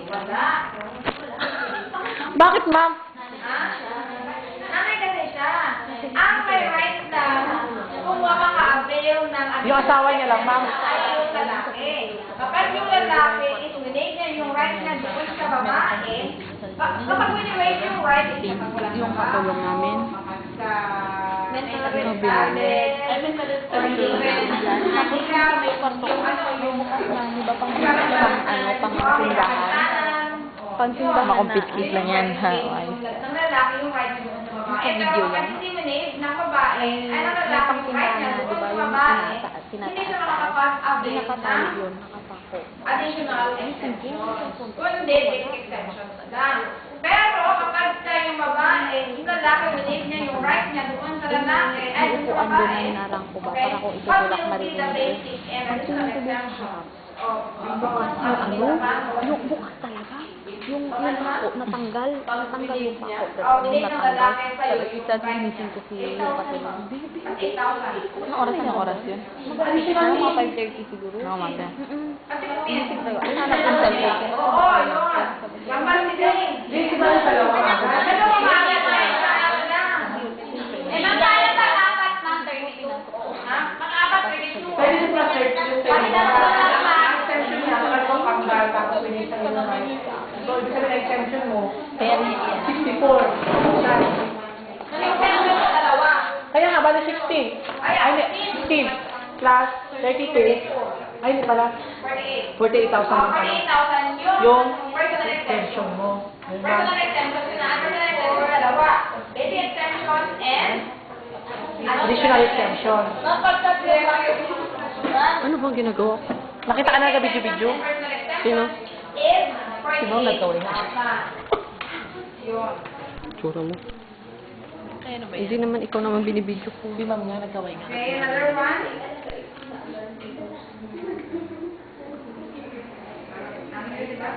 Wala. Bakit, ma'am? Ha? Nanay kasi siya. Ang may right lang, kung makaka-avail ng Yung asawa niya lang, ma'am. ay yung lalaki. Kapag yung lalaki is winake niya yung right niya doon sa babae, kapag winake yung right, is kapag Yung katulong namin. sa mental Ano, retarded, or even handicap, yung Iba pang pang-tindahan. Pansindahan Makumpiskit lang yan, ha? Okay. ng lalaki yung right niya doon sa babae. Video Pero yan? kapag sinunate ng babae, ay ng lalaki yung right niya doon sa babae, hindi siya makakapag-avail Nakatayo ng yun, nakatako. additional exemption. Kundi, basic exemptions lang. Pero kapag yung babae, yung lalaki, winake niya yung right niya doon sa lalaki, ay doon sa Upuan doon babae. na hinarang ko ba? Okay? Para ko Pag itutulak yung marinig the ko. basic and additional exemptions. Yung bukas talaga. Yung pako, natanggal. Natanggal yung pako. Oh, Yung binigay ng natanggal. lalaki sa'yo Tapos yung isa right ginising ko si yung katulong. 8,000. Anong oras yun? Mga 5:30 siguro. Oo, manda. Kasi kung minsan, Ay, hanap yung cellphone ko. oo, yun. Gambar si Jane. Dalawa mga ano lang. Eh, magkaya sa apat ng 32. Ha? Mga-apat 32. Pwede sa plus 32. Pwede na sa apat. Exemption niya, parang panggal, tapos pwede sa iyo naman. So, ibig sabihin exemption mo, 64. Exemption sa dalawa. Kaya nga, bali 16. Ay, 16 plus 32. Ay, hindi pala. 48. 48,000 ang pala. 48,000 Yung personal exemption exemption. mo. Personal exemption na personal exemption for dalawa. Baby exemption and Additional exemption. Ano bang ginagawa ko? Nakita ka na sa video-video? Sino? Is Si Ma'am nagkawin. Yun. Tsura mo. Hindi naman ikaw naman binibidyo ko. Si Ma'am nga nagkawin nga. Okay, another one. Ano yun, diba?